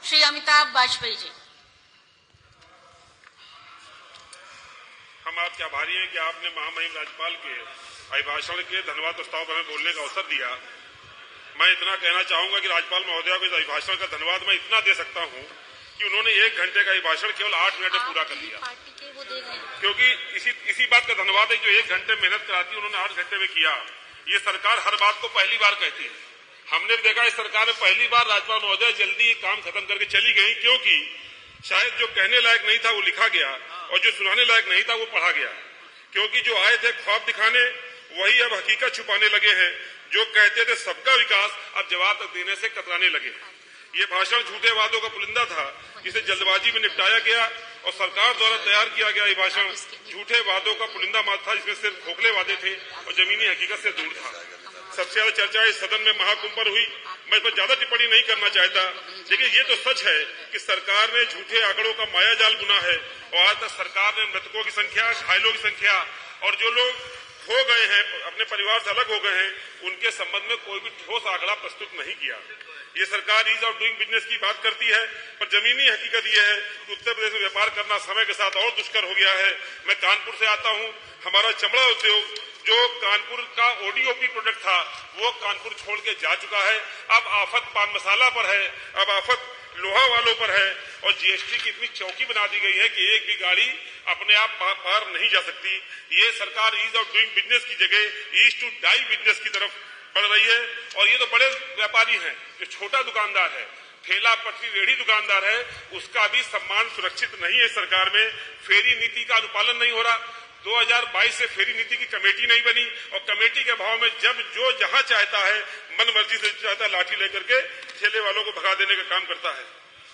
श्री अमिताभ वाजपेयी जी। हम आपके आभारी हैं कि आपने महामहिम राज्यपाल के अभिभाषण के धन्यवाद प्रस्ताव पर हमें बोलने का अवसर दिया। मैं इतना कहना चाहूंगा कि राज्यपाल महोदया को इस अभिभाषण का धन्यवाद मैं इतना दे सकता हूं कि उन्होंने 1 घंटे का अभिभाषण केवल 8 मिनट में पूरा कर दिया। क्योंकि इसी बात का धन्यवाद है जो 1 घंटे मेहनत कराती उन्होंने 8 घंटे में किया। ये सरकार हर बात को पहली बार कहती है। हमने भी देखा इस सरकार में पहली बार राज्यपाल महोदया जल्दी काम खत्म करके चली गई, क्योंकि शायद जो कहने लायक नहीं था वो लिखा गया और जो सुनाने लायक नहीं था वो पढ़ा गया। क्योंकि जो आए थे ख्वाब दिखाने वही अब हकीकत छुपाने लगे हैं। जो कहते थे सबका विकास अब जवाब तक देने से कतराने लगे। ये भाषण झूठे वादों का पुलिंदा था जिसे जल्दबाजी में निपटाया गया और सरकार द्वारा तैयार किया गया ये भाषण झूठे वादों का पुलिंदा मात्र था, जिसमें सिर्फ खोखले वादे थे और जमीनी हकीकत से दूर था। सबसे ज्यादा चर्चा इस सदन में महाकुंभ पर हुई। मैं इस पर ज्यादा टिप्पणी नहीं करना चाहता, लेकिन ये तो सच है कि सरकार ने झूठे आंकड़ों का मायाजाल बुना है और आज तक सरकार ने मृतकों की संख्या, घायलों की संख्या और जो लोग हो गए हैं, अपने परिवार से अलग हो गए हैं, उनके संबंध में कोई भी ठोस आंकड़ा प्रस्तुत नहीं किया। ये सरकार ईज ऑफ डूइंग बिजनेस की बात करती है, पर जमीनी हकीकत यह है कि उत्तर प्रदेश में व्यापार करना समय के साथ और दुष्कर हो गया है। मैं कानपुर से आता हूं। हमारा चमड़ा उद्योग जो कानपुर का ओडीओपी प्रोडक्ट था वो कानपुर छोड़ के जा चुका है। अब आफत पान मसाला पर है, अब आफत लोहा वालों पर है और जीएसटी की इतनी चौकी बना दी गई है कि एक भी गाड़ी अपने आप पार नहीं जा सकती। ये सरकार ईज ऑफ डूइंग बिजनेस की जगह ईज टू डाई बिजनेस की तरफ बढ़ रही है। और ये तो बड़े व्यापारी हैं, जो छोटा दुकानदार है, ठेला पटरी रेहड़ी दुकानदार है, उसका भी सम्मान सुरक्षित नहीं है। सरकार में फेरी नीति का अनुपालन नहीं हो रहा। 2022 से फेरी नीति की कमेटी नहीं बनी और कमेटी के भाव में जब जो जहां चाहता है मन मर्जी से चाहता है लाठी लेकर के ठेले वालों को भगा देने का काम करता है।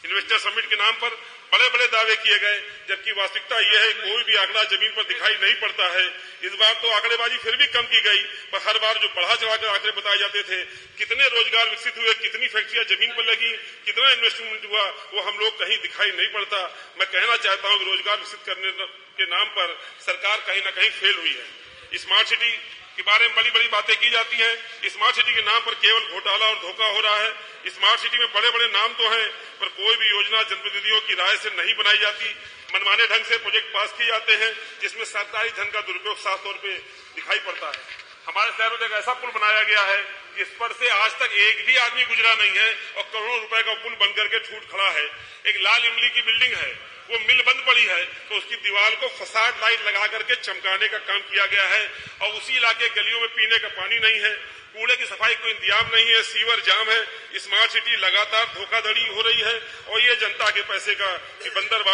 इन्वेस्टर समिट के नाम पर बड़े बड़े दावे किए गए, जबकि वास्तविकता यह है कोई भी आंकड़ा जमीन पर दिखाई नहीं पड़ता है। इस बार तो आंकड़ेबाजी फिर भी कम की गई, पर हर बार जो बढ़ा चढ़ाकर आंकड़े बताए जाते थे, कितने रोजगार विकसित हुए, कितनी फैक्ट्रियां जमीन पर लगी, कितना इन्वेस्टमेंट हुआ, वो हम लोग कहीं दिखाई नहीं पड़ता। मैं कहना चाहता हूं कि रोजगार विकसित करने के नाम पर सरकार कहीं ना कहीं फेल हुई है। स्मार्ट सिटी के बारे में बड़ी बड़ी बातें की जाती हैं। स्मार्ट सिटी के नाम पर केवल घोटाला और धोखा हो रहा है। स्मार्ट सिटी में बड़े बड़े नाम तो हैं, पर कोई भी योजना जनप्रतिनिधियों की राय से नहीं बनाई जाती। मनमाने ढंग से प्रोजेक्ट पास किए जाते हैं जिसमें सरकारी धन का दुरुपयोग साफ तौर पे दिखाई पड़ता है। हमारे शहर में एक ऐसा पुल बनाया गया है जिस पर से आज तक एक भी आदमी गुजरा नहीं है और करोड़ों रुपए का पुल बन करके छूट खड़ा है। एक लाल इमली की बिल्डिंग है, वो मिल बंद पड़ी है, तो उसकी दीवार को फसाड लाइट लगा करके चमकाने का काम किया गया है और उसी इलाके गलियों में पीने का पानी नहीं है, कूड़े की सफाई कोई इंतजाम नहीं है, सीवर जाम है। स्मार्ट सिटी लगातार धोखाधड़ी हो रही है और ये जनता के पैसे का बंदर